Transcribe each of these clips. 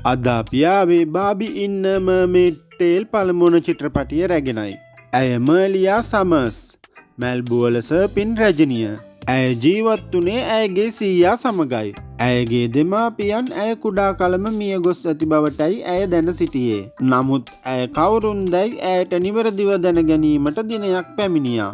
අද අපි ආවේ බාබි ඉන්න මර්මේඩ් ටේල් පළමුවන චිත්‍රපටිය රැගෙනයි. ඇය මර්ලියා සමර්ස්, මැල්බුවල සර්පින් රැජිනිය. ඇය ජීවත් වුණේ ඇයගේ සීයා සමගයි. ඇයගේ දෙමාපියන් ඇය කුඩා කලම මිය ගොස් ඇති බවටයි ඇය දැන සිටියේ. නමුත් ඇය කවුරුන්දැයි ඇයට නිවැරදිව දැන ගැනීමට දිනයක් පැමිණියා.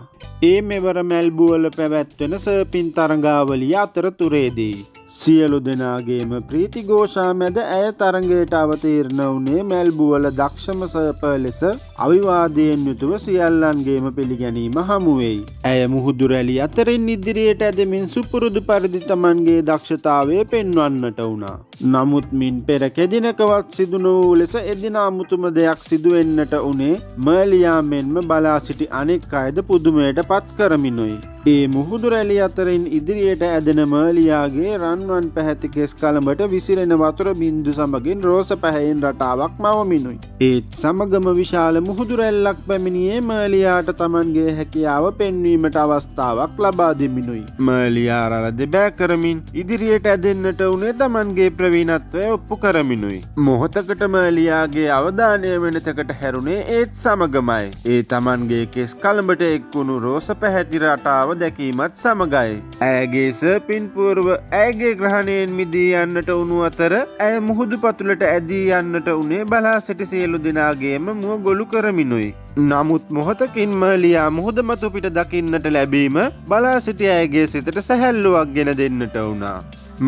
ඒ මෙවර මැල්බුවල පැවැත්වෙන සර්පින් තරඟාවලිය අතරතුරේදී සියලු දෙනාගේම ප්‍රීතිഘോഷා මැද ඇය තරඟයට අවතීර්ණ වුණේ මැල්බුවල දක්ෂම සර්ප ලෙස අවිවාදයෙන් යුතුව සියල්ලන්ගේම පිළිගැනීම හමුවෙයි. ඇය මුහුදු රැලි අතරින් ඉදිරියට ඇදමින් සුපුරුදු පරිදි තමන්ගේ දක්ෂතාවය පෙන්වන්නට වුණා. නමුත් මින් පෙර කෙදිනකවත් සිදු නොවූ ලෙස එදින අමුතුම දෙයක් සිදුවෙන්නට වුණේ මර්ලියා මෙන්ම බලා සිටි අනෙක් අයද පුදුමයට පත් කරමිනුයි. ඒ මුහුදු රැලි අතරින් ඉදිරියට ඇදෙන මර්ලියාගේ රන්වන් පැහැති කෙස් කලඹට විසිරෙන වතුර බින්දු සමගින් රෝස පැහැයෙන් රටාවක් මවමිනුයි. ඒත් සමගම විශාල මුහුදු රැල්ලක් පැමිණියේ මර්ලියාට තමන්ගේ හැකියාව පෙන්වීමට අවස්ථාවක් ලබා දෙමිනුයි. මර්ලියා රළ දෙබෑ කරමින් ඉදිරියට ඇදෙන්නට උනේ තමන්ගේ ප්‍රවීණත්වය ඔප්පු කරමිනුයි. මොහොතකට මර්ලියාගේ අවධානය වෙනතකට හැරුණේ ඒත් සමගමයි. ඒ තමන්ගේ කෙස් කලඹට එක්වුණු රෝස පැහැති රටාව දැකීමත් සමගයි. ඇයගේ සර්පින් පුවරුව ඇයගේ ග්‍රහණයෙන් මිදී යන්නට උණු අතර ඇය මුහුදු පතුලට ඇදී යන්නට උනේ බලා සිටි සියලු දෙනාගේම මුව ගොළු කරමිනුයි. නමුත් මොහොතකින් මර්ලියා මුහුද මතු පිට දකින්නට ලැබීම බලා සිටි ඇයගේ සිතට සැහැල්ලුවක් ගෙන දෙන්නට වුණා.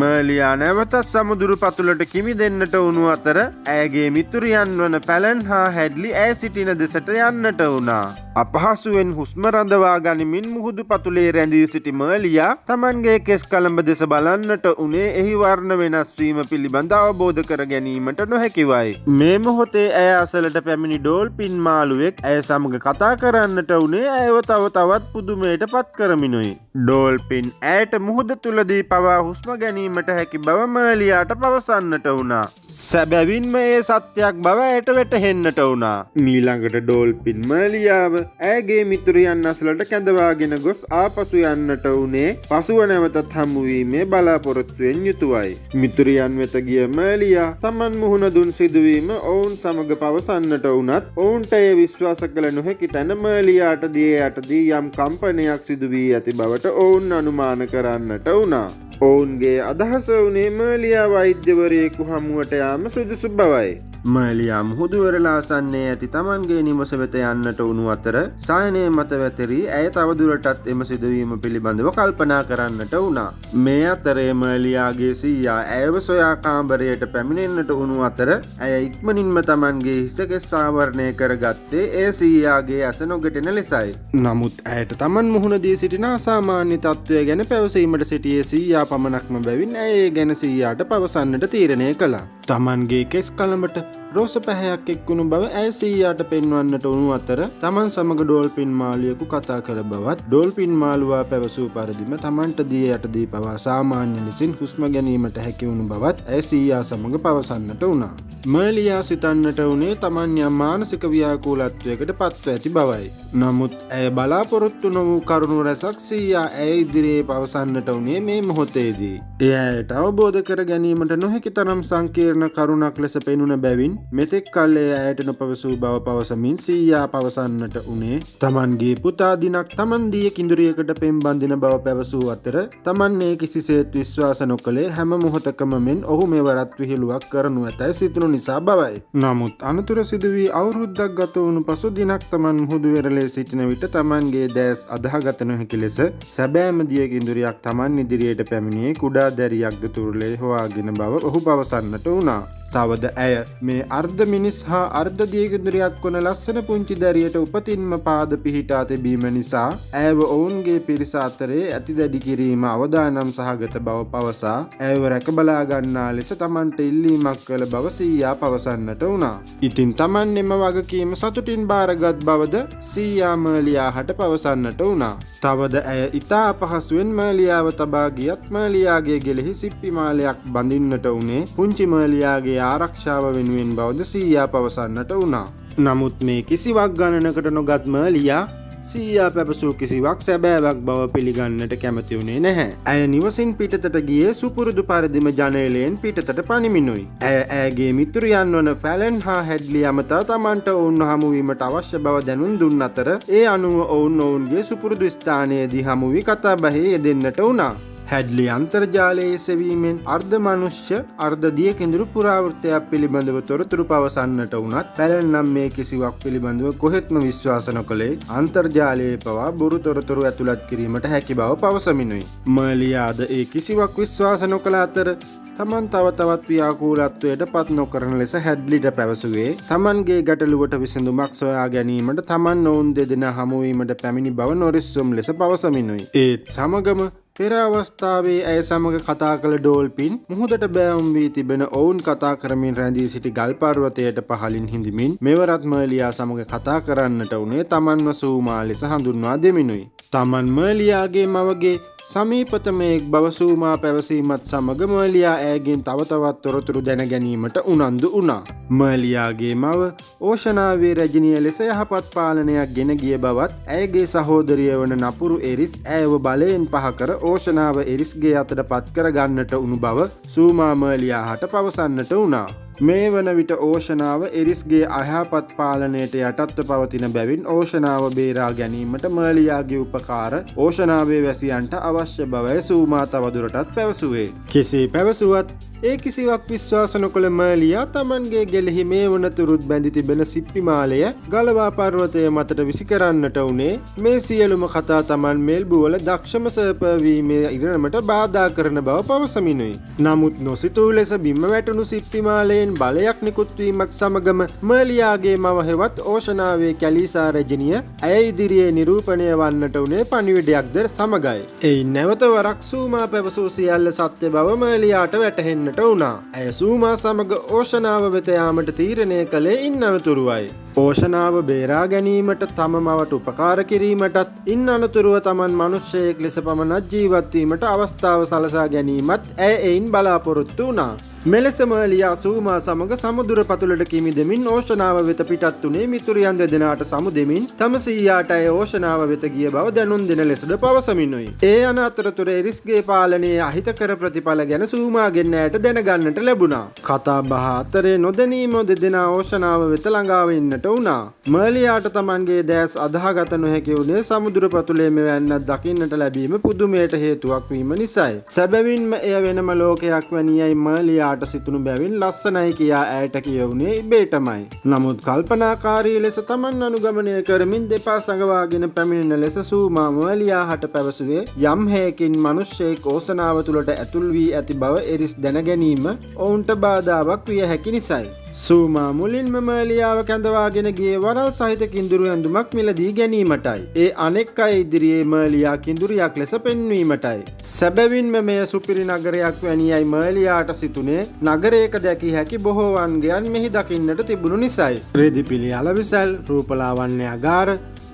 මර්ලියා නැවතත් සමුදුරු පතුලට කිමි දෙන්නට වුණු අතර ඇයගේ මිතුරියන් වන පැලන් හා හැඩ්ලි ඇය සිටින දෙසට යන්නට වුණා. අපහසුවෙන් හුස්ම රඳවා ගනිමින් මුහුදු පතුලේ රැඳී සිටි මර්ලියා තමන්ගේ කෙස් කලඹ දෙස බලන්නට උනේ එහි වර්ණ වෙනස් වීම පිළිබඳ අවබෝධ කර ගැනීමට නොහැකිවයි. මේ මොහොතේ ඇය අසලට පැමිණි ඩෝල්පින් මාළුවෙක් ඇය සමග කතා කරන්නට උනේ ඇයව තව තවත් පුදුමයට පත් කරමිනුයි. ඩෝල්පින් ඇයට මුහුද තුලදී පවා හුස්ම ගැනීමට හැකි බව මර්ලියාට පවසන්නට වුණා. සැබවින්ම ඒ සත්‍යයක් බව ඇයට වැටහෙන්නට වුණා. මීළඟට ඩෝල්පින් මර්ලියාව ඇයගේ මිතුරියන් අසලට කැඳවාගෙන ගොස් ආපසු යන්නට උනේ පසුව නැවතත් හමුවීමේ බලාපොරොත්තුවෙන් යුතුවයි. මිතුරියන් වෙත ගිය මර්ලියා තමන් මුහුණ දුන් සිදුවීම ඔවුන් සමග පවසන්නට වුණත් ඔවුන්ට එය විශ්වාස කළ නොහැකි තැන මර්ලියාට දිය යටදී යම් කම්පනයක් සිදු වී ඇති බවට ඔවුන් අනුමාන කරන්නට වුණා. ඔවුන්ගේ අදහස වුණේ මර්ලියා වෛද්‍යවරයෙකු හමුවට යාම සුදුසු බවයි. මර්ලියා මුහුදුවරලාසන්නේ ඇති තමන්ගේ නිවස වෙත යන්නට වුණු අතර සායනය මත වැතිරී ඇය තවදුරටත් එම සිදුවීම පිළිබඳව කල්පනා කරන්නට වුණා. මේ අතරේ මර්ලියාගේ සීයා ඇයව සොයා කාමරයට පැමිණෙන්නට වුණු අතර ඇය ඉක්මනින්ම තමන්ගේ හිසකෙස් ආවරණය කරගත්තේ ඒ සීයාගේ ඇස නොගැටෙන ලෙසයි. නමුත් ඇයට තමන් මුහුණ දී සිටින අසාමාන්‍ය තත්ත්වය ගැන පැවසීමට සිටියේ සීයා පමණක්ම බැවින් ඇය ඒ ගැන සීයාට පවසන්නට තීරණය කළා. තමන්ගේ කෙස් කලඹට රෝස පැහැයක් එක්වුණු බව ඇය සීයාට පෙන්වන්නට වුණු අතර තමන් සමග ඩෝල්පින් මාළුවෙකු කතා කළ බවත් ඩෝල්පින් මාළුවා පැවසූ පරිදිම තමන්ට දිය යටදී පවා සාමාන්‍ය ලෙසින් හුස්ම ගැනීමට හැකි වුණු බවත් ඇය සීයා සමග පවසන්නට වුණා. මර්ලියා සිතන්නට වුණේ තමන් යම් මානසික ව්‍යාකූලත්වයකට පත්ව ඇති බවයි. නමුත් ඇය බලාපොරොත්තු නොවූ කරුණු රැසක් සීයා ඇය ඉදිරියේ පවසන්නට වුණේ මේ මොහොතේදී. එය ඇයට අවබෝධ කර ගැනීමට නොහැකි තරම් සංකීර්ණ කරුණක් ලෙස පෙනුන බැවින් මෙතෙක් කල් එය ඇයට නොපවසූ බව පවසමින් සීයා පවසන්නට උනේ තමන්ගේ පුතා දිනක් තමන් දිය කිඳුරියකට පෙම් බඳින බව පැවසූ අතර තමන් ඒ කිසිසේත් විශ්වාස නොකළේ හැම මොහොතකම මෙන් ඔහු මෙවරත් විහිළුවක් කරනු ඇතැයි සිතුණු නිසා බවයි. නමුත් අනතුර සිදු වී අවුරුද්දක් ගත වුණු පසු දිනක් තමන් මුහුදු වෙරළේ සිටින විට තමන්ගේ දැස් අදහගත නොහැකි ලෙස සැබෑම දිය කිඳුරියක් තමන් ඉදිරියට පැමිණියේ කුඩා දැරියක්ද තුරුලේ හොයාගෙන බව ඔහු පවසන්නට වුණා. තවද ඇය මේ අර්ධ මිනිස් හා අර්ධ දියකිඳුරියක් වන ලස්සන පුංචි දැරියට උපතින්ම පාද පිහිටා තිබීම නිසා ඇයව ඔවුන්ගේ පිරිස අතරේ ඇති දැඩි කිරීම අවදානම් සහගත බව පවසා ඇයව රැකබලා ගන්නා ලෙස තමන්ට ඉල්ලීමක් කළ බව සීයා පවසන්නට වුණා. ඉතින් තමන් එම වගකීම සතුටින් බාරගත් බවද සීයා මර්ලියාහට පවසන්නට වුණා. තවද ඇය ඉතා අපහසුවෙන් මර්ලියාව තබා ගියත් මර්ලියාගේ ගෙලෙහි සිප්පි මාලයක් බඳින්නට උනේ පුංචි මර්ලියාගේ ආරක්ෂාව වෙනුවෙන් බවද සීයා පවසන්නට වුණා. නමුත් මේ කිසිවක් ගණනකට නොගත් මර්ලියා සීයා පැවසූ කිසිවක් සැබෑවක් බව පිළිගන්නට කැමති වුණේ නැහැ. ඇය නිවසින් පිටතට ගියේ සුපුරුදු පරිදිම ජනේලයෙන් පිටතට පනිමිනුයි. ඇය ඇයගේ මිතුරියන් වන ෆැලන් හා හැඩ්ලි අමතා තමන්ට ඔවුන් හමුවීමට අවශ්‍ය බව දැනුම් දුන් අතර ඒ අනුව ඔවුන්ගේ සුපුරුදු ස්ථානයේදී හමුවී කතාබහේ යෙදෙන්නට වුණා. හැඩ්ලි අන්තර්ජාලයේ සෙවීමෙන් අර්ධ මනුෂ්‍ය අර්ධ දිය කිඳුරු පුරාවෘත්තයක් පිළිබඳව තොරතුරු පවසන්නට වුණත් පැලන් නම් මේ කිසිවක් පිළිබඳව කොහෙත්ම විශ්වාස නොකළේ අන්තර්ජාලයේ පවා බොරු තොරතුරු ඇතුළත් කිරීමට හැකි බව පවසමිනුයි. මර්ලියාද ඒ කිසිවක් විශ්වාස නොකළ අතර තමන් තව තවත් ව්‍යාකූලත්වයට පත් නොකරන ලෙස හැඩ්ලිට පැවසුවේ තමන්ගේ ගැටලුවට විසඳුමක් සොයා ගැනීමට තමන් ඔවුන් දෙදෙනා හමුවීමට පැමිණි බව නොරිස්සුම් ලෙස පවසමිනුයි. ඒත් සමගම පෙර අවස්ථාවේ ඇය සමග කතා කළ ඩෝල්පින් මුහුදට බෑවුම් වී තිබෙන ඔවුන් කතා කරමින් රැඳී සිටි ගල් පර්වතයට පහළින් හිඳමින් මෙවරත් මර්ලියා සමග කතා කරන්නට උනේ තමන්ව සූමා ලෙස හඳුන්වා දෙමිනුයි. තමන් මර්ලියාගේ මවගේ සමීපතම එක් බව සූමා පැවසීමත් සමග මර්ලියා ඇයගෙන් තව තවත් තොරතුරු දැන ගැනීමට උනන්දු වුණා. මර්ලියාගේ මව ඕෂනාවේ රැජිනිය ලෙස යහපත් පාලනයක් ගෙන ගිය බවත් ඇයගේ සහෝදරිය වන නපුරු එරිස් ඇයව බලයෙන් පහ කර ඕෂනාව එරිස්ගේ අතට පත් කර ගන්නට උණු බව සූමා මර්ලියාට පවසන්නට වුණා. මේ වන විට ඕෂනාව එරිස්ගේ අයහපත් පාලනයට යටත්ව පවතින බැවින් ඕෂනාව බේරා ගැනීමට මර්ලියාගේ උපකාර ඕෂනාවේ වැසියන්ට අවශ්‍ය බවයි සූමා තවදුරටත් පැවසුවේ. කෙසේ පැවසුවත් ඒ කිසිවක් විශ්වාස නොකළ මර්ලියා තමන්ගේ ගෙලෙහි මේ වනතුරුත් බැඳි තිබෙන සිප්පිමාලය ගලවා පර්වතය මතට විසි කරන්නට උනේ මේ සියලුම කතා තමන් මෙල්බුවල දක්ෂම සර්පවීමේ ඉරණමට බාධා කරන බව පවසමිනුයි. නමුත් නොසිතූ ලෙස බිම වැටුණු සිප්පිමාලයේ බලයක් නිකුත්වීමත් සමගම මර්ලියාගේ මව හෙවත් ඕෂනාවේ කැලීසා රැජිනිය ඇය ඉදිරියේ නිරූපණය වන්නට උනේ පණිවිඩයක්ද සමගයි. එයින් නැවත වරක් සූමා පැවසූ සියල්ල සත්‍ය බව මර්ලියාට වැටහෙන්නට වුණා. ඇය සූමා සමග ඕෂනාව වෙත යාමට තීරණය කළේ ඉන් අනතුරුවයි. ඕෂනාව බේරා ගැනීමට තම මවට උපකාර කිරීමටත් ඉන් අනතුරුව තමන් මනුෂ්‍යයෙක් ලෙස පමණක් ජීවත් වීමට අවස්ථාව සලසා ගැනීමත් ඇය එයින් බලාපොරොත්තු වුණා. මෙලෙස මර්ලියා සූමා සමග සමුදුර පතුලට කිමිදෙමින් ඕෂනාව වෙත පිටත් වුණේ මිතුරියන් දෙදෙනාට සමු දෙමින් තම සීයාට ඇය ඕෂනාව වෙත ගිය බව දැනුම් දෙන ලෙසද පවසමිනුයි. ඒ යන අතරතුර එරිස්ගේ පාලනයේ අහිතකර ප්‍රතිඵල ගැන සූමාගෙන් ඇයට දැනගන්නට ලැබුණා. කතා බහ අතරේ නොදැනීම දෙදෙනා ඕෂනාව වෙත ළඟා වෙන්නට වුණා. මර්ලියාට තමන්ගේ දැස් අදාහගත නොහැකි වුණේ සමුදුර පතුලේ මෙවැන්නක් දකින්නට ලැබීම පුදුමයට හේතුවක් වීම නිසායි. සැබවින්ම එය වෙනම ලෝකයක් වැනියයි මර්ලියා සිතුණු බැවින් ලස්සනයි කියා ඇයට කියවුණේ ඉබේටමයි. නමුත් කල්පනාකාරී ලෙස තමන් අනුගමනය කරමින් දෙපා සඟවාගෙන පැමිණෙන ලෙස සූමා මර්ලියාට පැවසුවේ යම් හේකින් මනුෂ්‍යයෙක් ඕසනාව තුළට ඇතුල් වී ඇති බව එරිස් දැන ගැනීම ඔවුන්ට බාධාවක් විය හැකි නිසයි. සූමා මුලින්ම මර්ලියාව කැඳවාගෙන ගියේ වරල් සහිත කිඳුරු ඇඳුමක් මිලදී ගැනීමටයි. ඒ අනෙක් අය ඉදිරියේ මර්ලියා කිඳුරියක් ලෙස පෙන්වීමටයි. සැබවින්ම මෙය සුපිරි නගරයක් වැනියයි මර්ලියාට සිතුනේ නගරයක දැකිය හැකි බොහෝ වන්ගයන් මෙහි දකින්නට තිබුණු නිසයි. රෙදිපිලි අලවිසල් රූපලාවන්‍ය අගාර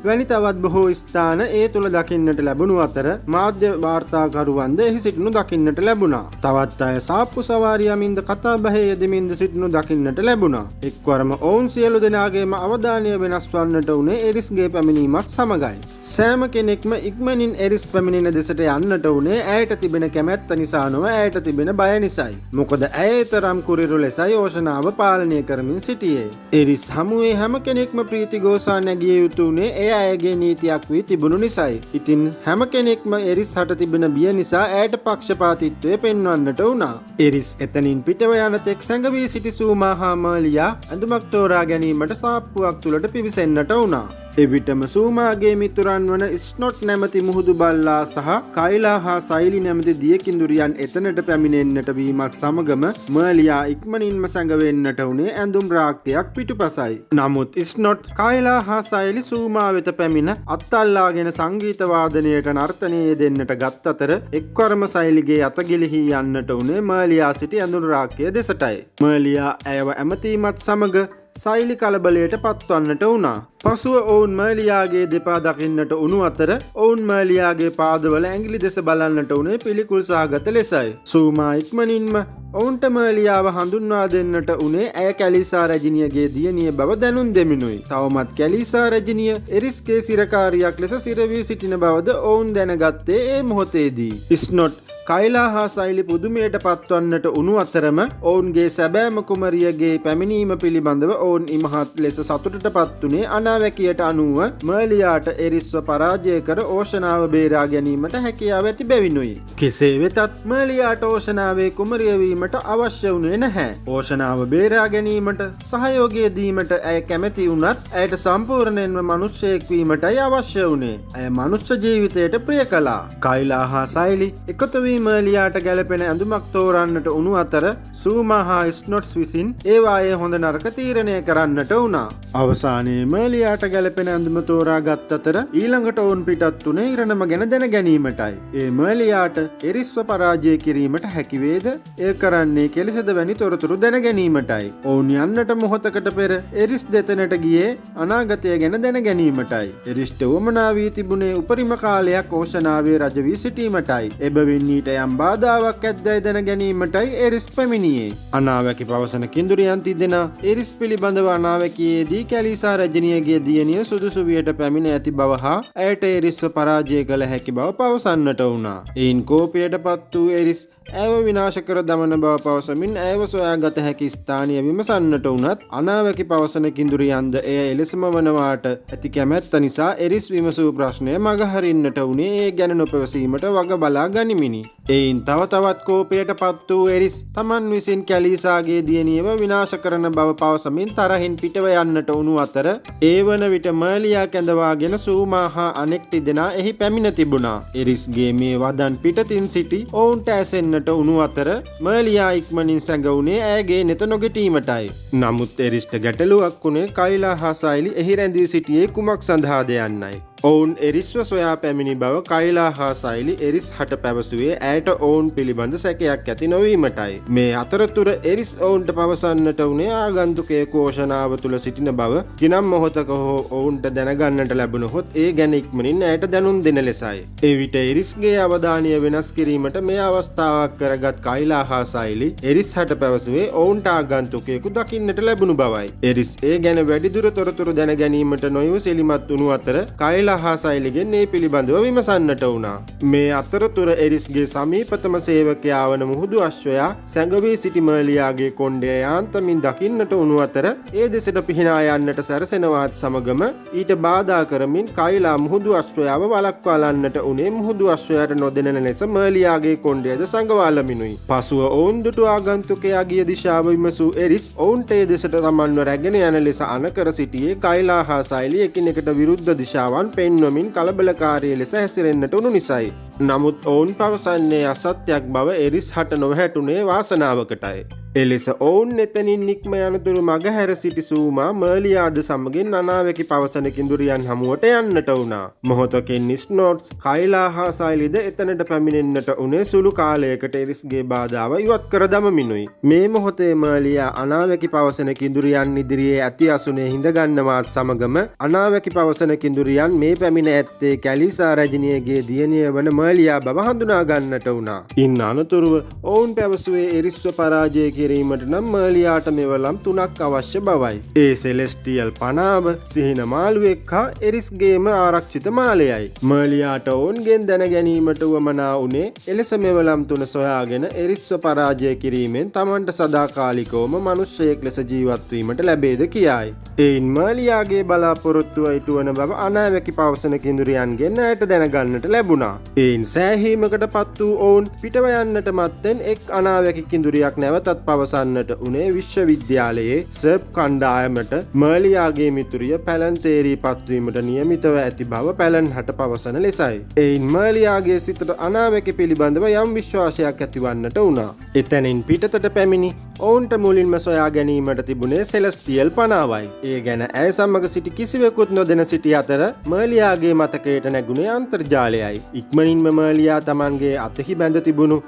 වැනි තවත් බොහෝ ස්ථාන ඒ තුළ දකින්නට ලැබුණු අතර මාධ්‍ය වාර්තාකරුවන්ද එහි සිටිනු දකින්නට ලැබුණා. තවත් අය සාප්පු සවාරියමින්ද කතා බහේ යෙදමින්ද සිටිනු දකින්නට ලැබුණා. එක්වරම ඔවුන් සියලු දෙනාගේම අවධානය වෙනස් වන්නට උනේ එරිස්ගේ පැමිණීමත් සමගයි. සෑම කෙනෙක්ම ඉක්මනින් එරිස් පැමිණෙන දෙසට යන්නට උනේ ඇයට තිබෙන කැමැත්ත නිසා නොව ඇයට තිබෙන බය නිසයි. මොකද ඇය තරම් කුරිරු ලෙසයි ඕෂනාව පාලනය කරමින් සිටියේ. එරිස් හමුවේ හැම කෙනෙක්ම ප්‍රීතිගෝසා නැගිය යුතු උනේ එය ඇයගේ නීතියක් වී තිබුණු නිසයි. ඉතින් හැම කෙනෙක්ම එරිස් හට තිබෙන බිය නිසා ඇයට පක්ෂපාතීත්වය පෙන්වන්නට වුණා. එරිස් එතනින් පිටව යන තෙක් සැඟවී සිටි සූමා හා මර්ලියා ඇඳුමක් තෝරා ගැනීමට සාප්පුවක් තුළට පිවිසෙන්නට වුණා. එවිටම සූමාගේ මිතුරන් වන ස්නොට් නැමති මුහුදු බල්ලා සහ කයිලා හා සයිලි නැමති දියකිඳුරියන් එතනට පැමිණෙන්නට වීමත් සමගම මර්ලියා ඉක්මනින්ම සැඟවෙන්නට උනේ ඇඳුම් රාක්කයක් පිටුපසයි. නමුත් ස්නොට් කයිලා හා සයිලි සූමා වෙත පැමිණ අත්තල්ලාගෙන සංගීත වාදනයට නර්තනය යෙදෙන්නට ගත් අතර එක්වරම සයිලිගේ අත ගිලිහී යන්නට උනේ මර්ලියා සිටි ඇඳුම් රාක්කය දෙසටයි. මර්ලියා ඇයව ඇමතීමත් සමග සයිලි කලබලයට පත්වන්නට වුණා. පසුව ඔවුන් මර්ලියාගේ දෙපා දකින්නට උණු අතර ඔවුන් මර්ලියාගේ පාදවල ඇඟිලි දෙස බලන්නට උනේ පිළිකුල් සහගත ලෙසයි. සූමා ඉක්මනින්ම ඔවුන්ට මර්ලියාව හඳුන්වා දෙන්නට උනේ ඇය කැලිසා රැජිනියගේ දියණිය බව දැනුම් දෙමිනුයි. තවමත් කැලිසා රැජිනිය එරිස්ගේ සිරකාරියක් ලෙස සිරවී සිටින බවද ඔවුන් දැනගත්තේ ඒ මොහොතේදී. ස්නොට් කයිලා හා සයිලි පුදුමයට පත්වන්නට උණු අතරම ඔවුන්ගේ සැබෑම කුමරියගේ පැමිණීම පිළිබඳව ඔවුන් ඉමහත් ලෙස සතුටට පත්වනේ අනාවැකියට අනුව මර්ලියාට එරිස්ව පරාජය කර ඕෂනාව බේරා ගැනීමට හැකියාව ඇති බැවිනුයි. කෙසේ වෙතත් මර්ලියාට ඕෂනාවේ කුමරිය වීමට අවශ්‍ය වුණේ නැහැ. ඕෂනාව බේරා ගැනීමට සහයෝගය දීමට ඇය කැමැති වුණත් ඇයට සම්පූර්ණයෙන්ම මනුෂ්‍යයෙක් වීමටයි අවශ්‍ය වුණේ. ඇය මනුෂ්‍ය ජීවිතයට ප්‍රිය කළා. කයිලා හා සයිලි එකතු මර්ලියාට ගැලපෙන ඇඳුමක් තෝරන්නට උණු අතර සූමා හා ස්නොට්ස් විසින් ඒවායේ හොඳ නරක තීරණය කරන්නට වුණා. අවසානයේ මර්ලියාට ගැලපෙන ඇඳුම තෝරාගත් අතර ඊළඟට ඔවුන් පිටත් වුණේ ඉරණම ගැන දැන ගැනීමටයි. ඒ මර්ලියාට එරිස්ව පරාජය කිරීමට හැකිවේද? එය කරන්නේ කෙලෙසද වැනි තොරතුරු දැන ගැනීමටයි. ඔවුන් යන්නට මොහොතකට පෙර එරිස් දෙතනට ගියේ අනාගතය ගැන දැන ගැනීමටයි. එරිස්ට වමනා වී තිබුණේ උපරිම කාලයක් ඕෂනාවේ රජ වී සිටීමටයි. එබැවින් යම් බාධාවක් ඇද්දැයි දැන ගැනීමටයි එරිස් පැමිණියේ. අනාවැකි පවසන කිඳුරියන් තිදෙනා එරිස් පිළිබඳව අනාවැකියේදී කැලිසා රැජිනියගේ දියණිය සුදුසු වියට පැමිණ ඇති බව හා ඇයට එරිස්ව පරාජය කළ හැකි බව පවසන්නට වුණා. එයින් කෝපයට පත් වූ එරිස් ඇව විනාශ කර දමන බව පවසමින් ඇව සොයාගත හැකි ස්ථානය විමසන්නට වුණත් අනාවැකි පවසන කිඳුරියන්ද එය එලෙසම වනවාට ඇති කැමැත්ත නිසා එරිස් විමසූ ප්‍රශ්නය මගහරින්නට වුණේ ඒ ගැන නොපැවසීමට වග බලා ගනිමිනි. එයින් තව තවත් කෝපයට පත් වූ එරිස් තමන් විසින් කැලිසාගේ දියණියව විනාශ කරන බව පවසමින් තරහින් පිටව යන්නට උණු අතර ඒ වන විට මර්ලියා කැඳවාගෙන සූමා හා අනෙක් තිදෙනා එහි පැමිණ තිබුණා. එරිස්ගේ මේ වදන් පිටතින් සිටි ඔවුන්ට ඇසෙන්නට උණු අතර මර්ලියා ඉක්මනින් සැඟවුණේ ඇයගේ නෙත නොගැටීමටයි. නමුත් එරිස්ට ගැටලුවක් වුණේ කයිලා හා සයිලි එහි රැඳී සිටියේ කුමක් සඳහාද යන්නයි. ඔවුන් එරිස්ව සොයා පැමිණි බව කයිලා හා සයිලි එරිස් හට පැවසුවේ ඇයට ඔවුන් පිළිබඳ සැකයක් ඇති නොවීමටයි. මේ අතරතුර එරිස් ඔවුන්ට පවසන්නට වුණේ ආගන්තුකයෙකු ඕෂනාව තුළ සිටින බව කිනම් මොහොතක හෝ ඔවුන්ට දැනගන්නට ලැබුණහොත් ඒ ගැන ඉක්මනින් ඇයට දැනුම් දෙන ලෙසයි. එවිට එරිස්ගේ අවධානය වෙනස් කිරීමට මේ අවස්ථාවක් කරගත් කයිලා හා සයිලි එරිස් හට පැවසුවේ ඔවුන්ට ආගන්තුකයෙකු දකින්නට ලැබුණු බවයි. එරිස් ඒ ගැන වැඩිදුර තොරතුරු දැන ගැනීමට නොයවසිලිමත් වුණු අතර කයිලා හා සයිලිගෙන් ඒ පිළිබඳව විමසන්නට වුණා. මේ අතරතුර එරිස්ගේ සමීපතම සේවකයා වන මුහුදු අශ්වයා සැඟවී සිටි මර්ලියාගේ කොණ්ඩය යාන්තමින් දකින්නට වුණු අතර ඒ දෙසට පිහිනා යන්නට සැරසෙනවාත් සමගම ඊට බාධා කරමින් කයිලා මුහුදු අශ්වයාව වළක්වාලන්නට උනේ මුහුදු අශ්වයාට නොදෙනෙන ලෙස මර්ලියාගේ කොණ්ඩයද සංගවාලමිනුයි. පසුව ඔවුන් දුටු ආගන්තුකයා ගිය දිශාව විමසූ එරිස් ඔවුන්ට ඒ දෙසට තමන්ව රැගෙන යන ලෙස අනකර සිටියේ කයිලා හා සයිලි එකිනෙකට විරුද්ධ දිශාවන් පෙන්වමින් කලබලකාරී ලෙස හැසිරෙන්නට උණු නිසයි. නමුත් ඔවුන් පවසන්නේ අසත්‍යයක් බව එරිස් හට නොහැටුනේ වාසනාවකටයි. එලෙස ඔවුන් එතනින් නික්ම යනතුරු මගහැර සිටි සූමා මර්ලියාද සමගින් අනාවැකි පවසන කිඳුරියන් හමුවට යන්නට වුණා. මොහොතකින් ස්නොට්ස් කයිලා හා සයිලිද එතනට පැමිණෙන්නට උනේ සුළු කාලයකට එරිස්ගේ බාධාව ඉවත් කර දමමිනුයි. මේ මොහොතේ මර්ලියා අනාවැකි පවසන කිඳුරියන් ඉදිරියේ ඇති අසුනේ හිඳගන්නවාත් සමගම අනාවැකි පවසන කිඳුරියන් මේ පැමිණ ඇත්තේ කැලිසා රැජිනියගේ දියණිය වන මර්ලියා බව හඳුනා ගන්නට වුණා. ඉන් අනතුරුව ඔවුන් පැවසුවේ එරිස්ව පරාජය කිරීමට නම් මර්ලියාට මෙවලම් 3ක් අවශ්‍ය බවයි. ඒ සෙලෙස්ටියල් පනාව, සිහින මාළුවෙක් හා එරිස්ගේම ආරක්ෂිත මාලයයි. මර්ලියාට ඔවුන්ගෙන් දැන ගැනීමට වමනා වුණේ එලෙස මෙවලම් 3 සොයාගෙන එරිස්ව පරාජය කිරීමෙන් තමන්ට සදාකාලිකවම මනුෂ්‍යයෙක් ලෙස ජීවත් වීමට ලැබේද කියායි. එයින් මර්ලියාගේ බලාපොරොත්තුව ඉටුවන බව අනාවැකි පවසන කිඳුරියන්ගෙන් ඇයට දැනගන්නට ලැබුණා. එයින් සෑහීමකට පත් වූ ඔවුන් පිටව යන්නට මත්තෙන් එක් අනාවැකි කිඳුරියක් නැවතත් පවසන්නට උනේ විශ්වවිද්‍යාලයේ සර්ප් කණ්ඩායමට මර්ලියාගේ මිතුරිය පැලන් තේරී පත්වීමට නියමිතව ඇති බව පැලන් හට පවසන ලෙසයි. එයින් මර්ලියාගේ සිතට අනාවැකි පිළිබඳව යම් විශ්වාසයක් ඇතිවන්නට වුණා. එතැනින් පිටතට පැමිණි ඔවුන්ට මුලින්ම සොයා ගැනීමට තිබුණේ සෙලස්ටියල් පනාවයි. ඒ ගැන ඇය සමග සිටි කිසිවෙකුත් නොදෙන සිටි අතර මර්ලියාගේ මතකයට නැගුණේ අන්තර්ජාලයයි. ඉක්මනින්ම මර්ලියා තමන්ගේ අතෙහි බැඳ තිබුණු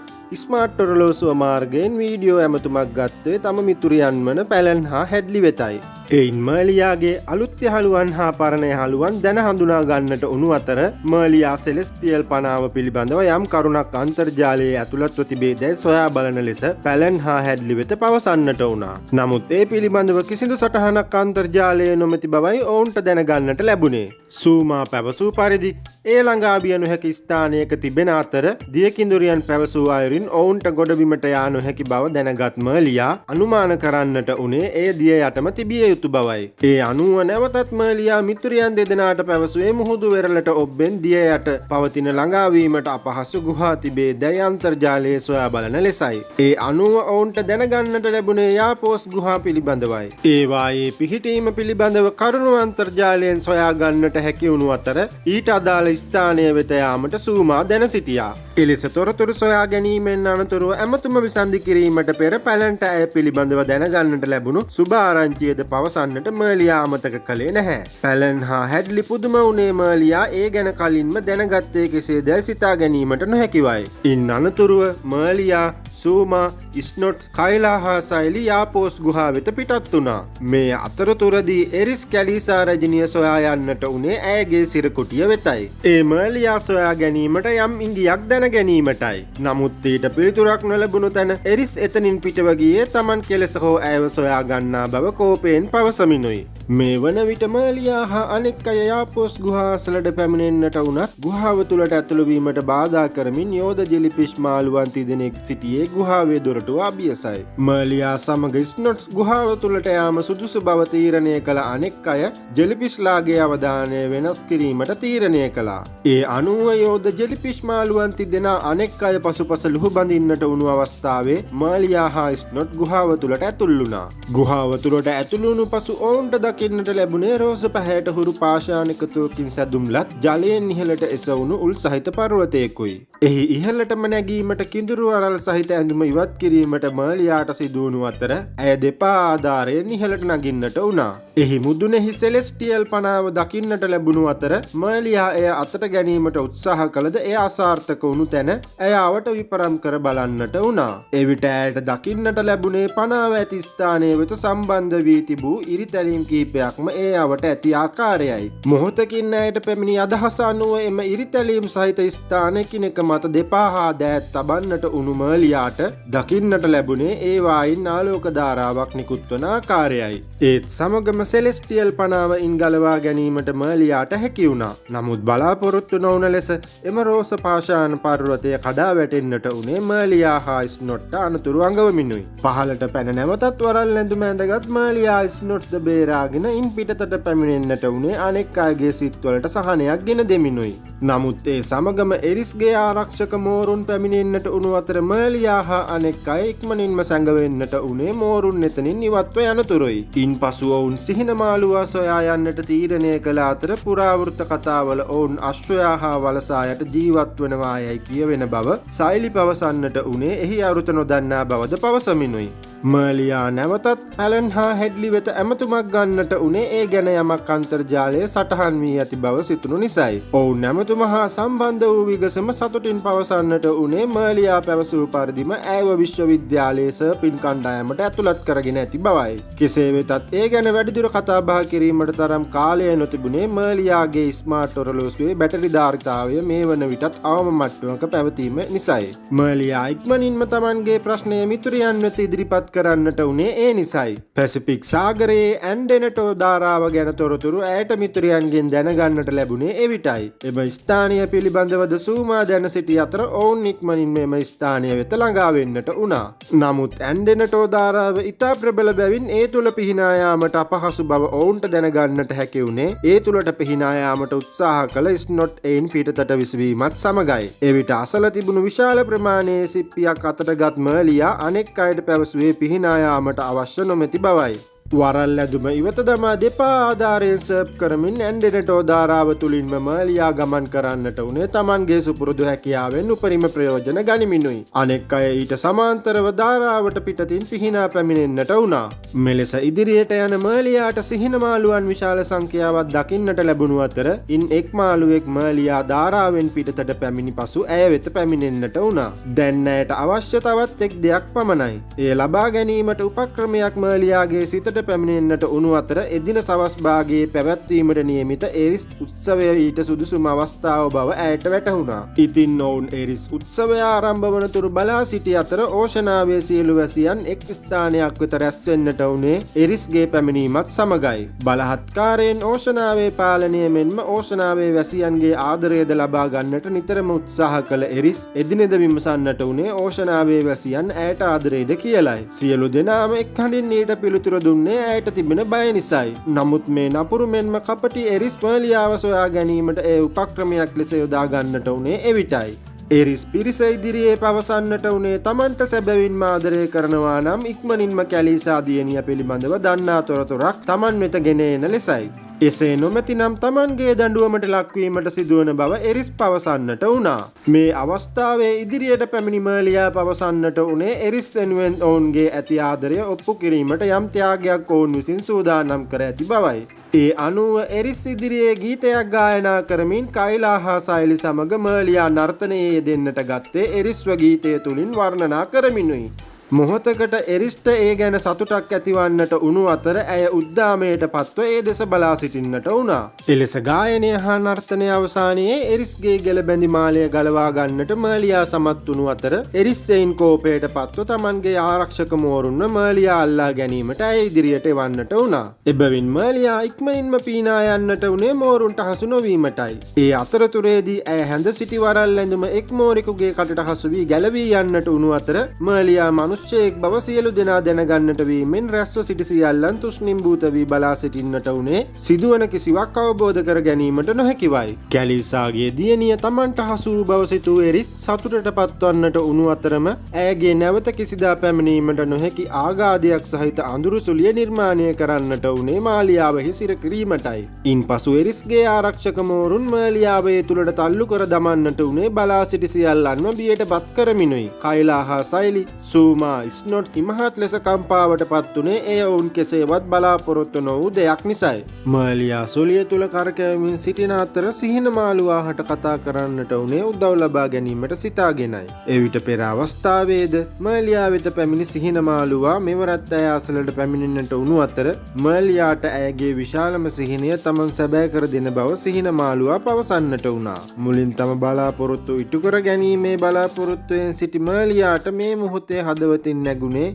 ස්මාර්ට් ඔරලෝසුව මාර්ගයෙන් වීඩියෝ ඇමතුමක් ගත්තේ තම මිතුරියන් වන පැලන් හා හැඩ්ලි වෙතයි. එයින් මර්ලියාගේ අලුත් යහළුවන් හා පරණ යහළුවන් දැන හඳුනා ගන්නට උණු අතර මර්ලියා සෙලෙස්ටියල් පනාව පිළිබඳව යම් කරුණක් අන්තර්ජාලයේ ඇතුළත්ව තිබේදැයි සොයා බලන ලෙස පැලන් හා හැඩ්ලි වෙත පවසන්නට වුණා. නමුත් ඒ පිළිබඳව කිසිදු සටහනක් අන්තර්ජාලයේ නොමැති බවයි ඔවුන්ට දැනගන්නට ලැබුණේ. සූමා පැවසූ පරිදි ඒ ළඟා විය නොහැකි ස්ථානයක තිබෙන අතර දියකිඳුරියන් පැවසූ අයුරින් ඔවුන්ට ගොඩබිමට යා නොහැකි බව දැනගත් මර්ලියා අනුමාන කරන්නට උනේ ඒ දිය යටම තිබිය යුතු බවයි. ඒ අනුව නැවතත් මර්ලියා මිතුරියන් දෙදෙනාට පැවසුවේ මුහුදු වෙරළට ඔබ්බෙන් දිය යට පවතින ළඟාවීමට අපහසු ගුහා තිබේ දැයි අන්තර්ජාලයේ සොයා බලන ලෙසයි. ඒ අනුව ඔවුන්ට දැනගන්නට ලැබුණේ යාපෝස් ගුහා පිළිබඳවයි. ඒවායේ පිහිටීම පිළිබඳව කරුණු අන්තර්ජාලයෙන් සොයා ගන්නට හැකි වුණු අතර ඊට අදාළ ස්ථානය වෙත යාමට සූමා දැන සිටියා. එලෙස තොරතුරු සොයා ගැනීමෙන් අනතුරුව ඇමතුම විසන්ධි කිරීමට පෙර පැලන්ට ඇය පිළිබඳව දැනගන්නට ලැබුණු සුභාරංචියද පවසන්නට මර්ලියා අමතක කළේ නැහැ. පැලන් හා හැඩ්ලි පුදුම වුණේ මර්ලියා ඒ ගැන කලින්ම දැනගත්තේ කෙසේදැයි සිතා ගැනීමට නොහැකිවයි. ඉන් අනතුරුව මර්ලියා සූමා ස්නොට් කයිලා හා සයිලි යාපෝස් ගුහා වෙත පිටත් වුණා. මේ අතරතුරදී එරිස් කැලීසා රජනිය සොයා යන්නට උනේ ඇයගේ සිරකුටිය වෙතයි. ඒ මර්ලියා සොයා ගැනීමට යම් ඉඟියක් දැන ගැනීමටයි. නමුත් ඊට පිළිතුරක් නොලැබුණු තැන එරිස් එතනින් පිටව ගියේ Taman කෙලෙස හෝ ඇයව සොයා ගන්නා බව කෝපයෙන් පවසමිනුයි. මේ වන විට මර්ලියා හා අනෙක් අය යාපෝස් ගුහා අසලට පැමිණෙන්නට වුණත් ගුහාව තුළට ඇතුළු වීමට බාධා කරමින් යෝධ ජෙලිෆිෂ් මාළුවන් තිදෙනෙක් සිටියේ ගුහාවේ දොරටුව අභියසයි. මර්ලියා සමග ස්නොට්ස් ගුහාව තුළට යාම සුදුසු බව තීරණය කළ අනෙක් අය ජෙලිෆිෂ්ලාගේ අවධානය වෙනස් කිරීමට තීරණය කළා. ඒ අනුව යෝධ ජෙලිෆිෂ් මාළුවන් තිදෙනා අනෙක් අය පසුපස ලුහු බඳින්නට වුණු අවස්ථාවේ මර්ලියා හා ස්නොට් ගුහාව තුළට ඇතුල් වුණා. ගුහාව තුළට ඇතුළු වුණු පසු ඔවුන්ට දකින්නට ලැබුණේ රෝස පැහැයට හුරු පාෂාණිකතුවකින් සැදුම්ලත් ජලයෙන් ඉහළට එසවුණු උල් සහිත පර්වතයකුයි. එහි ඉහළටම නැගීමට කිඳුරු අරල් සහිත ඇඳුම ඉවත් කිරීමට මර්ලියාට සිදුවුණු අතර ඇය දෙපා ආධාරයෙන් ඉහළට නගින්නට වුණා. එහි මුදුනේහි සෙලෙස්ටියල් පනාව දකින්නට ලැබුණු අතර මර්ලියා එය අතට ගැනීමට උත්සාහ කළද එය අසාර්ථක වුණු තැන ඇය අවට විපරම් කර බලන්නට වුණා. එවිට ඇයට දකින්නට ලැබුණේ පනාව ඇති ස්ථානය වෙත සම්බන්ධ වී තිබූ ඉරිතැලීම් කීපයක්ම ඒ අවට ඇති ආකාරයයි. මොහොතකින් ඇයට පැමිණි අදහස අනුව එම ඉරිතැලීම් සහිත ස්ථාන එකිනෙක මත දෙපා හා දෑත් තබන්නට උණු මර්ලියාට දකින්නට ලැබුණේ ඒවායින් ආලෝක ධාරාවක් නිකුත්වන ආකාරයයි. ඒත් සමගම සෙලෙස්ටියල් පනාව ඉන් ගලවා ගැනීමට මර්ලියාට හැකි වුණා. නමුත් බලාපොරොත්තු නොවන ලෙස එම රෝස පාෂාණ පර්වතය කඩා වැටෙන්නට උනේ මර්ලියා හා ස්නොට්ට අනතුරු අඟවමිනුයි. පහළට පැන නැවතත් වරල් ඇඳුම ඇඳගත් මර්ලියා ස්නොට්ද බේරාගෙන ඉන් පිටතට පැමිණෙන්නට උනේ අනෙක් අයගේ සිත්වලට සහනයක් ගෙන දෙමිනුයි. නමුත් ඒ සමගම එරිස්ගේ ආරක්ෂක මෝරුන් පැමිණෙන්නට උණු අතර මර්ලියා හා අනෙක් අය ඉක්මනින්ම සැඟවෙන්නට උනේ මෝරුන් එතනින් ඉවත්ව යනතුරුයි. ඉන් පසු ඔවුන් සිහින මාළුවා සොයා යන්නට තීරණය කළ අතර පුරාවෘත්ත කතාවල ඔවුන් අශ්වයා හා වලසායට ජීවත් වනවා යයි කියවෙන බව සයිලි පවසන්නට උනේ එහි අරුත නොදන්නා බවද පවසමිනුයි. මර්ලියා නැවතත් පැලන් හා හැඩ්ලි වෙත ඇමතුමක් ගන්නට උනේ ඒ ගැන යමක් අන්තර්ජාලයේ සටහන් වී ඇති බව සිතුණු නිසයි. ඔවුන් නැමතුම හා සම්බන්ධ වූ විගසම සතුටින් පවසන්නට උනේ මර්ලියා පැවසූ පරිදිම ඇයව විශ්වවිද්‍යාලයේ සර්පින් කණ්ඩායමට ඇතුළත් කරගෙන ඇති බවයි. කෙසේ වෙතත් ඒ ගැන වැඩිදුර කතා බහ කිරීමට තරම් කාලය නොතිබුණේ මර්ලියාගේ ස්මාර්ට් ඔරලෝසුවේ බැටරි ධාරිතාවය මේ වන විටත් අවම මට්ටමක පැවතීම නිසයි. මර්ලියා ඉක්මනින්ම Tamanගේ ප්‍රශ්නය මිතුරියන් වෙත ඉදිරිපත් කරන්නට උනේ ඒ නිසයි. පැසිෆික් සාගරයේ ඇන්ඩෙනටෝ ධාරාව ගැන තොරතුරු ඇයට මිතුරියන්ගෙන් දැනගන්නට ලැබුණේ එවිටයි. එම ස්ථානය පිළිබඳවද සූමා දැන සිටි අතර ඔවුන් ඉක්මනින් මෙම ස්ථානය වෙත ළඟා වෙන්නට වුණා. නමුත් ඇන්ඩෙනටෝ ධාරාව ඉතා ප්‍රබල බැවින් ඒ තුල පිහිනා යාමට අපහසු බව ඔවුන්ට දැනගන්නට හැකි වුණේ ඒ තුලට පිහිනා යාමට උත්සාහ කළ ස්නොට් එයින් පිටතට විසවීමත් සමගයි. එවිට අසල තිබුණු විශාල ප්‍රමාණයේ සිප්පියක් අතටගත් මර්ලියා අනෙක් අයට පැවසුවේ පිහිනා යාමට අවශ්‍ය නොමැති බවයි. වරල් ඇදුම ඉවත දමා දෙපා ආධාරයෙන් සර්ප් කරමින් ඇන්ඩෙනටෝ ධාරාව තුළින්ම මර්ලියා ගමන් කරන්නට උනේ තමන්ගේ සුපුරුදු හැකියාවෙන් උපරිම ප්‍රයෝජන ගනිමිනුයි. අනෙක් අය ඊට සමාන්තරව ධාරාවට පිටතින් පිහිනා පැමිණෙන්නට වුණා. මෙලෙස ඉදිරියට යන මර්ලියාට සිහින මාළුවන් විශාල සංඛ්‍යාවක් දකින්නට ලැබුණු අතර ඉන් එක් මාළුවෙක් මර්ලියා ධාරාවෙන් පිටතට පැමිණි පසු ඇය වෙත පැමිණෙන්නට වුණා. දැන් ඇයට අවශ්‍ය තවත් එක් දෙයක් පමණයි. එය ලබා ගැනීමට උපක්‍රමයක් මර්ලියාගේ සිතට පැමිණෙන්නට උණු අතර එදින සවස් භාගයේ පැවැත්වීමට නියමිත එරිස් උත්සවය ඊට සුදුසුම අවස්ථාව බව ඇයට වැටහුණා. ඉතින් ඔවුන් එරිස් උත්සවය ආරම්භ වනතුරු බලා සිටි අතර ඕෂනාවේ සියලු වැසියන් එක් ස්ථානයක් වෙත රැස් වෙන්නට උනේ එරිස්ගේ පැමිණීමත් සමගයි. බලහත්කාරයෙන් ඕෂනාවේ පාලනය මෙන්ම ඕෂනාවේ වැසියන්ගේ ආදරයද ලබා ගන්නට නිතරම උත්සාහ කළ එරිස් එදිනෙද විමසන්නට උනේ ඕෂනාවේ වැසියන් ඇයට ආදරයද කියලයි. සියලු දෙනාම එක් හඬින් ඊට පිළිතුර දුන්නේ ඇයට තිබෙන බය නිසායි. නමුත් මේ නපුරු මෙන්ම කපටි එරිස් මර්ලියාව සොයා ගැනීමට ඒ උපක්‍රමයක් ලෙස යොදා ගන්නට උනේ එවිටයි. එරිස් පිරිස ඉදිරියේ පවසන්නට උනේ තමන්ට සැබවින්ම ආදරය කරනවා නම් ඉක්මනින්ම කැලීසා දියණිය පිළිබඳව දන්නා තොරතුරක් තමන් වෙත ගෙන එන ලෙසයි. එසේ නොමැතිනම් තමන්ගේ දඬුවමට ලක්වීමට සිදුවන බව එරිස් පවසන්නට වුණා. මේ අවස්ථාවේ ඉදිරියට පැමිණි මර්ලියා පවසන්නට උනේ එරිස් වෙනුවෙන් ඔවුන්ගේ ඇති ආදරය ඔප්පු කිරීමට යම් ත්‍යාගයක් ඔවුන් විසින් සූදානම් කර ඇති බවයි. ඒ අනුව එරිස් ඉදිරියේ ගීතයක් ගායනා කරමින් කයිලා හා සයිලි සමග මර්ලියා නර්තනයේ යෙදෙන්නට ගත්තේ එරිස්ව ගීතය තුලින් වර්ණනා කරමිනුයි. මොහොතකට එරිස්ට ඒ ගැන සතුටක් ඇතිවන්නට උණු අතර ඇය උද්දාමයට පත්ව ඒ දෙස බලා සිටින්නට වුණා. එලෙස ගායනය හා නර්තනය අවසානයේ එරිස්ගේ ගෙල බැඳි මාලය ගලවා ගන්නට මර්ලියා සමත් වුණු අතර එරිස් එයින් කෝපයට පත්ව තමන්ගේ ආරක්ෂක මෝරුන්ව මර්ලියා අල්ලා ගැනීමට ඇය ඉදිරියට එවන්නට වුණා. එබැවින් මර්ලියා ඉක්මනින්ම පීනා යන්නට උනේ මෝරුන්ට හසු නොවීමටයි. ඒ අතරතුරේදී ඇය හැඳ සිටි වරල් ඇඳුම එක් මෝරෙකුගේ කටට හසු වී ගැලවී යන්නට උණු අතර මර්ලියා මනුෂ්‍යයෙක් බව සියලු දෙනා දැනගන්නට වීමෙන් රැස්ව සිටි සියල්ලන් තුෂ්ණිම්භූත වී බලා සිටින්නට උනේ සිදුවන කිසිවක් අවබෝධ කර ගැනීමට නොහැකිවයි. කැලීසාගේ දියණිය තමන්ට හසු වූ බව සිතූ එරිස් සතුටට පත්වන්නට උණු අතරම ඇයගේ නැවත කිසිදා පැමිණීමට නොහැකි ආඝාතයක් සහිත අඳුරු සුලිය නිර්මාණය කරන්නට උනේ මාලියාවෙහි සිර කිරීමටයි. ඉන්පසු එරිස්ගේ ආරක්ෂක මෝරුන් මාලියාවේ තුලට තල්ලු කර දමන්නට උනේ බලා සිටි සියල්ලන්ම බියට පත් කරමිනුයි. කයිලා හා සයිලි සූමා ස්නොට් ඉමහත් ලෙස කම්පාවට පත්වනේ එය ඔවුන් කෙසේවත් බලාපොරොත්තු නොවූ දෙයක් නිසයි. මර්ලියා සොලිය තුල කරකැවමින් සිටින අතර සිහින මාළුවාහට කතා කරන්නට උනේ උදව් ලබා ගැනීමට සිතාගෙනයි. එවිට පෙර අවස්ථාවේද මර්ලියා වෙත පැමිණි සිහින මාළුවා මෙවරත් ඇය අසලට පැමිණෙන්නට උණු අතර මර්ලියාට ඇයගේ විශාලම සිහිනය තමන් සැබෑ කර දෙන බව සිහින මාළුවා පවසන්නට වුණා. මුලින් තම බලාපොරොත්තු ඉටු කර ගැනීමේ බලාපොරොත්තුවෙන් සිටි මර්ලියාට මේ මොහොතේ හදවතින් නැගුණේ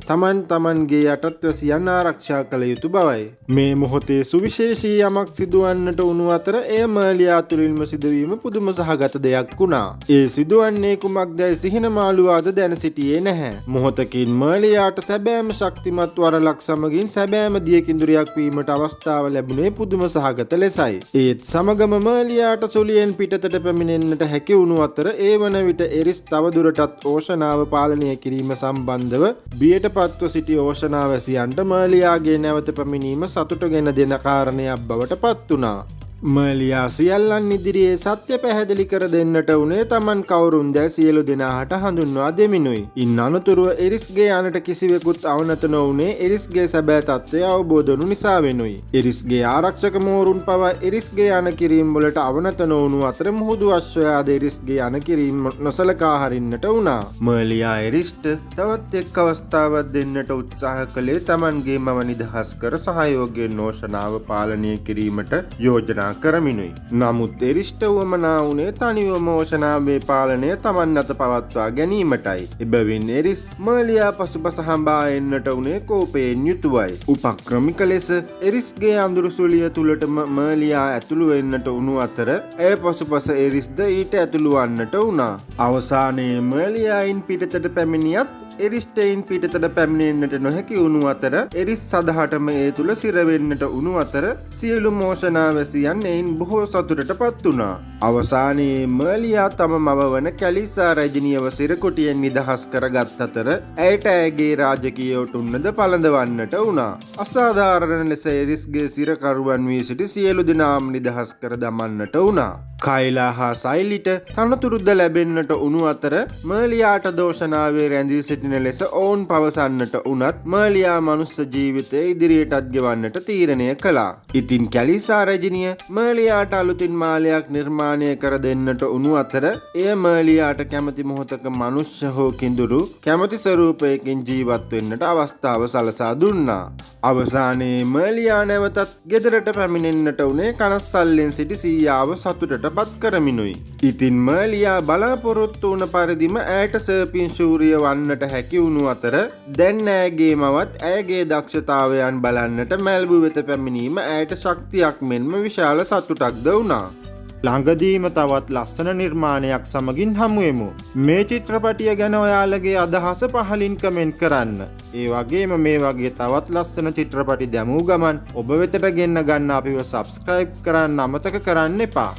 තමන්ගේ යටත්වැසියන් ආරක්ෂා කළ යුතු බවයි. මේ මොහොතේ සුවිශේෂී යමක් සිදුවන්නට උණු අතර එය මර්ලියා තුළින්ම සිදුවීම පුදුම සහගත දෙයක් වුණා. ඒ සිදුවන්නේ කුමක්දැයි සිහින මාළුවාද දැන සිටියේ නැහැ. මොහොතකින් මර්ලියාට සැබෑම ශක්තිමත් වරලක් සමගින් සැබෑම දියකිඳුරියක් වීමට අවස්ථාව ලැබුණේ පුදුම සහගත ලෙසයි. ඒත් සමගම මර්ලියාට සුලියෙන් පිටතට පැමිණෙන්නට හැකි වුණු අතර ඒ වන විට එරිස් තවදුරටත් ඕෂනාව පාලනය කිරීම සම්බන්ධව බියට පත්ව සිටි ඕෂනාවැසියන්ට මර්ලියාගේ නැවත පැමිණීම සතුට ගෙන දෙන කාරණයක් බවට පත් වුණා. මර්ලියා සියල්ලන් ඉදිරියේ සත්‍ය පැහැදිලි කර දෙන්නට උනේ තමන් කවුරුන්දැයි සියලු දෙනාට හඳුන්වා දෙමිනුයි. ඉන් අනතුරුව එරිස්ගේ යනට කිසිවෙකුත් අවනත නොවුනේ එරිස්ගේ සැබෑ තත්ත්වය අවබෝධ වුණු නිසා වෙනුයි. එරිස්ගේ ආරක්ෂක මෝරුන් පවා එරිස්ගේ යන කිරීම් වලට අවනත නොවුණු අතර මුහුදු අශ්වයාද එරිස්ගේ යන කිරීම් නොසලකා හරින්නට වුණා. මර්ලියා එරිස්ට තවත් එක් අවස්ථාවක් දෙන්නට උත්සාහ කළේ තමන්ගේ මව නිදහස් කර සහයෝගයෙන් ඕෂනාව පාලනය කිරීමට යෝජනා කරමිනුයි. නමුත් එරිස්ට වමනා වුණේ තනිවම ඕෂනාවේ පාලනය තමන් අත පවත්වා ගැනීමටයි. එබැවින් එරිස් මර්ලියා පසුපස හඹා එන්නට උනේ කෝපයෙන් යුතුවයි. උපක්‍රමික ලෙස එරිස්ගේ අඳුරු සුලිය තුලටම මර්ලියා ඇතුළු වෙන්නට උණු අතර ඇය පසුපස එරිස්ද ඊට ඇතුළු වන්නට වුණා. අවසානයේ මර්ලියායින් පිටතට පැමිණියත් එරිස්ටයින් පිටතට පැමිණෙන්නට නොහැකි වුණු අතර එරිස් සදහටම ඒ තුල සිර වෙන්නට උණු අතර සියලු මෝෂනාවැසියන් මැල්බුවන් එයින් බොහෝ සතුටට පත් වුණා. අවසානයේ මර්ලියා තම මව වන කැලිසා රැජිනියව සිරකුටියෙන් නිදහස් කරගත් අතර ඇයට ඇගේ රාජකීය ඔටුන්නද පළඳවන්නට වුණා. අසාධාරණ ලෙස එරිස්ගේ සිරකරුවන් වී සිටි සියලු දෙනාම නිදහස් කර දමන්නට වුණා. කයිලා හා සයිලිට තනතුරුද ලැබෙන්නට උණු අතර මර්ලියාට දෝෂණාවේ රැඳී සිටින ලෙස ඔවුන් පවසන්නට වුණත් මර්ලියා මනුස්ස ජීවිතය ඉදිරියටත් ගෙවන්නට තීරණය කළා. ඉතින් කැලිසා රැජිනිය මර්ලියාට අලුතින් මාලයක් නිර්මාණය කර දෙන්නට උණු අතර එය මර්ලියාට කැමති මොහොතක මනුෂ්‍ය හෝ කිඳුරු කැමති ස්වරූපයකින් ජීවත් වෙන්නට අවස්ථාව සලසා දුන්නා. අවසානයේ මර්ලියා නැවතත් ගෙදරට පැමිණෙන්නට උනේ කනස්සල්ලෙන් සිටි සීයාව සතුටට පත් කරමිනුයි. ඉතින් මර්ලියා බලාපොරොත්තු වුණ පරිදිම ඇයට සර්පින් ශූරිය වන්නට හැකි වුණු අතර දැන් ඇගේ මවත් ඇගේ දක්ෂතාවයන් බලන්නට මැල්බු වෙත පැමිණීම ඇයට ශක්තියක් මෙන්ම විශාල සතුටක්ද වුණා. ළඟදීම තවත් ලස්සන නිර්මාණයක් සමගින් හමුවෙමු. මේ චිත්‍රපටිය ගැන ඔයාලගේ අදහස පහලින් කමෙන්ට් කරන්න. ඒ වගේම මේ වගේ තවත් ලස්සන චිත්‍රපටි දැමූ ගමන් ඔබ වෙතට ගෙන්න ගන්න අපිව සබ්ස්ක්‍රයිබ් කරන්න අමතක කරන්න එපා.